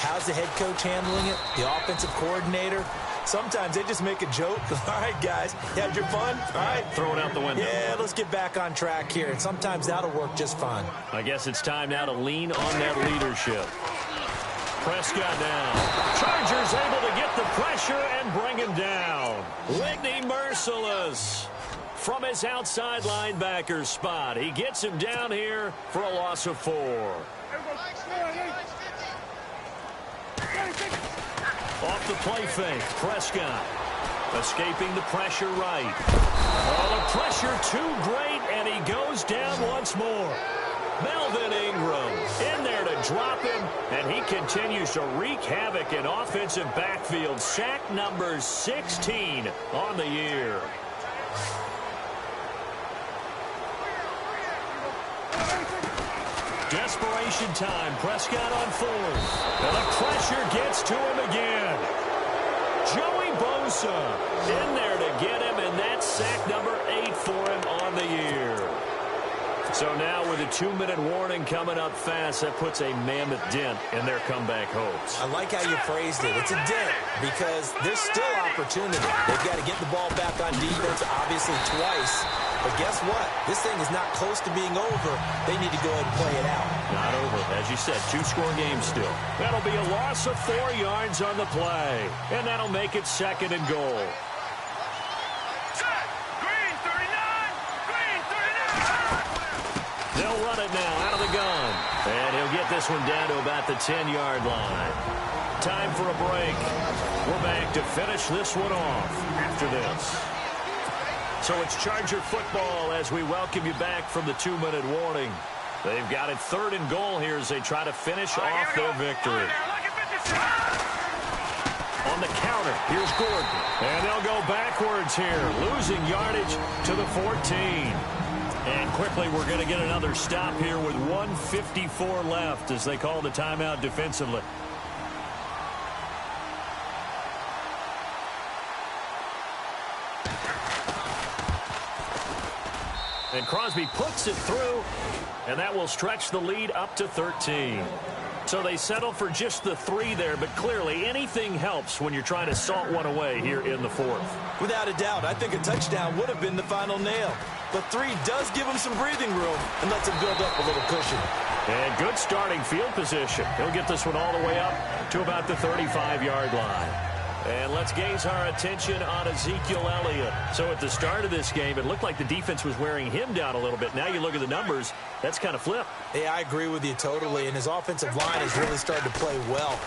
Speaker 3: How's the head coach handling it? The offensive coordinator? Sometimes they just make a joke. All right, guys, you had your fun? All right.
Speaker 2: Throw it out the window.
Speaker 3: Yeah, let's get back on track here. And sometimes that'll work just fine.
Speaker 2: I guess it's time now to lean on that leadership. Prescott now. Chargers able to get the pressure and bring him down. Whitney merciless from his outside linebacker spot. He gets him down here for a loss of 4. Off the play fake, Prescott escaping the pressure right. Oh, the pressure too great, and he goes down once more. Melvin Ingram in there to drop him, and he continues to wreak havoc in offensive backfield. Sack number 16 on the year. Desperation time. Prescott on 4th. And the pressure gets to him again. Joey Bosa in there to get him, and that's sack number 8 for him on the year. So now with a 2-minute warning coming up fast, that puts a mammoth dent in their comeback hopes.
Speaker 3: I like how you phrased it. It's a dent because there's still opportunity. They've got to get the ball back on defense, obviously twice. But guess what? This thing is not close to being over. They need to go ahead and play it out.
Speaker 2: Not over. As you said, 2-score game still. That'll be a loss of 4 yards on the play. And that'll make it 2nd and goal. They'll run it now out of the gun. And he'll get this one down to about the 10-yard line. Time for a break. We're back to finish this one off after this. So it's Charger football as we welcome you back from the 2-minute warning. They've got it 3rd and goal here as they try to finish off their victory. On the counter, here's Gordon. And they'll go backwards here, losing yardage to the 14. And quickly, we're going to get another stop here with 1:54 left as they call the timeout defensively. And Crosby puts it through, and that will stretch the lead up to 13. So they settle for just the 3 there, but clearly anything helps when you're trying to salt one away here in the 4th.
Speaker 3: Without a doubt, I think a touchdown would have been the final nail. But 3 does give him some breathing room and lets him build up a little cushion.
Speaker 2: And good starting field position. He'll get this one all the way up to about the 35-yard line. And let's gaze our attention on Ezekiel Elliott. So at the start of this game, it looked like the defense was wearing him down a little bit. Now you look at the numbers, that's kind of flipped.
Speaker 3: Yeah, I agree with you totally. And his offensive line has really started to play well.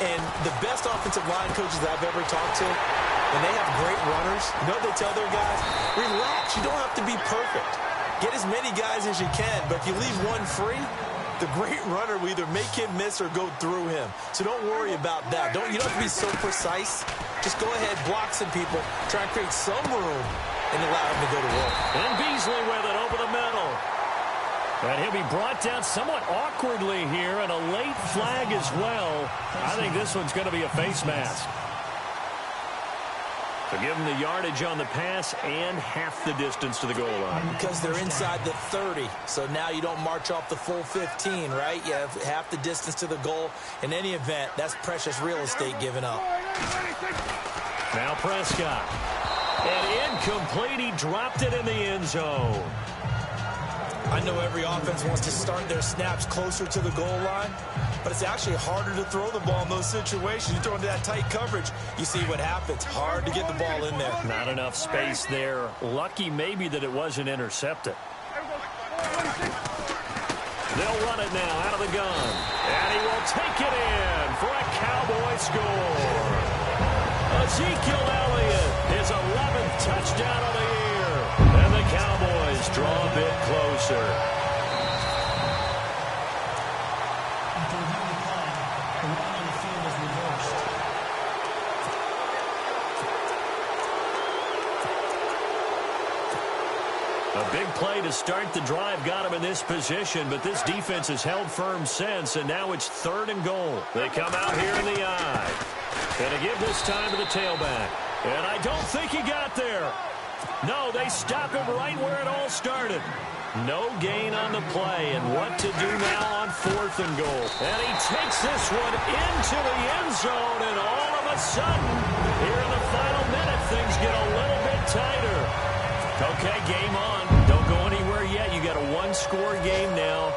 Speaker 3: And the best offensive line coaches I've ever talked to, when they have great runners, you know what they tell their guys? Relax. You don't have to be perfect. Get as many guys as you can, but if you leave one free, the great runner will either make him miss or go through him. So don't worry about that. You don't have to be so precise. Just go ahead, block some people, try and create some room, and allow him to go to work.
Speaker 2: And Beasley with it over the middle. And he'll be brought down somewhat awkwardly here, and a late flag as well. I think this one's going to be a face mask. So give them the yardage on the pass and half the distance to the goal line.
Speaker 3: Because they're inside the 30, so now you don't march off the full 15, right? You have half the distance to the goal. In any event, that's precious real estate given up.
Speaker 2: Now Prescott. And incomplete. He dropped it in the end zone.
Speaker 3: I know every offense wants to start their snaps closer to the goal line, but it's actually harder to throw the ball in those situations. You throw into that tight coverage, you see what happens. Hard to get the ball in there.
Speaker 2: Not enough space there. Lucky maybe that it wasn't intercepted. They'll run it now out of the gun. And he will take it in for a Cowboy score. Ezekiel Elliott, his 11th touchdown of the year. And the Cowboys draw a bit closer.
Speaker 5: After reviewing the play, the run on the field was reversed.
Speaker 2: A big play to start the drive got him in this position, but this defense has held firm since, and now it's 3rd and goal. They come out here in the eye. Gonna give this time to the tailback. And I don't think he got there. No, they stop him right where it all started. No gain on the play, and what to do now on 4th and goal. And he takes this one into the end zone, and all of a sudden, here in the final minute, things get a little bit tighter. Okay, game on. Don't go anywhere yet. You got a 1-score game now.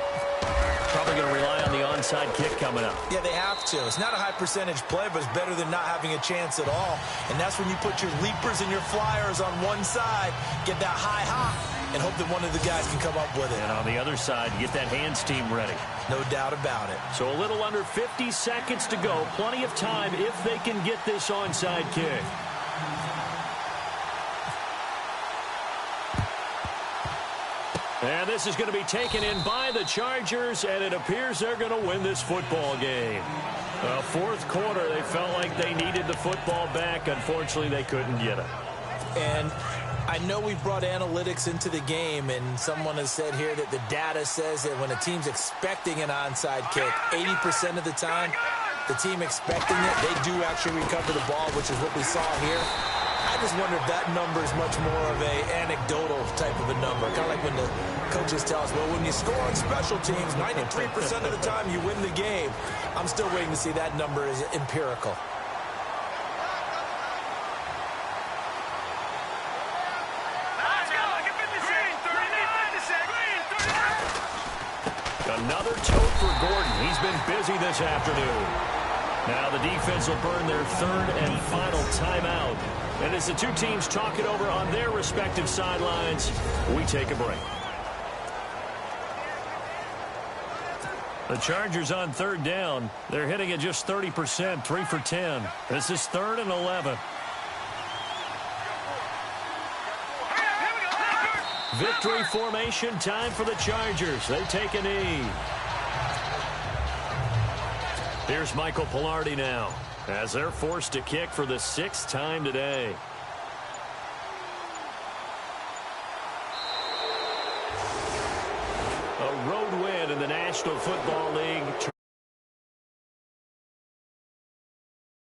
Speaker 2: Probably going to rely on the onside kick coming up.
Speaker 3: Yeah, they have to. It's not a high percentage play, but it's better than not having a chance at all. And that's when you put your leapers and your flyers on one side, get that high hop, and hope that one of the guys can come up with it.
Speaker 2: And on the other side, get that hands team ready.
Speaker 3: No doubt about it.
Speaker 2: So a little under 50 seconds to go. Plenty of time if they can get this onside kick. And this is going to be taken in by the Chargers, and it appears they're going to win this football game. 4th quarter, they felt like they needed the football back. Unfortunately, they couldn't get it.
Speaker 3: And I know we've brought analytics into the game, and someone has said here that the data says that when a team's expecting an onside kick, 80% of the time, the team expecting it, they do actually recover the ball, which is what we saw here. I just wonder if that number is much more of a anecdotal type of a number. Kind of like when the coaches tell us, well, when you score on special teams, 93% of the time you win the game. I'm still waiting to see that number is empirical.
Speaker 2: Another tote for Gordon. He's been busy this afternoon. Now the defense will burn their 3rd and final timeout. And as the two teams talk it over on their respective sidelines, we take a break. The Chargers on 3rd down. They're hitting at just 30%, 3 for 10. This is 3rd and 11. Victory formation time for the Chargers. They take a knee. Here's Michael Pilardi now as they're forced to kick for the 6th time today. A road win in the National Football League.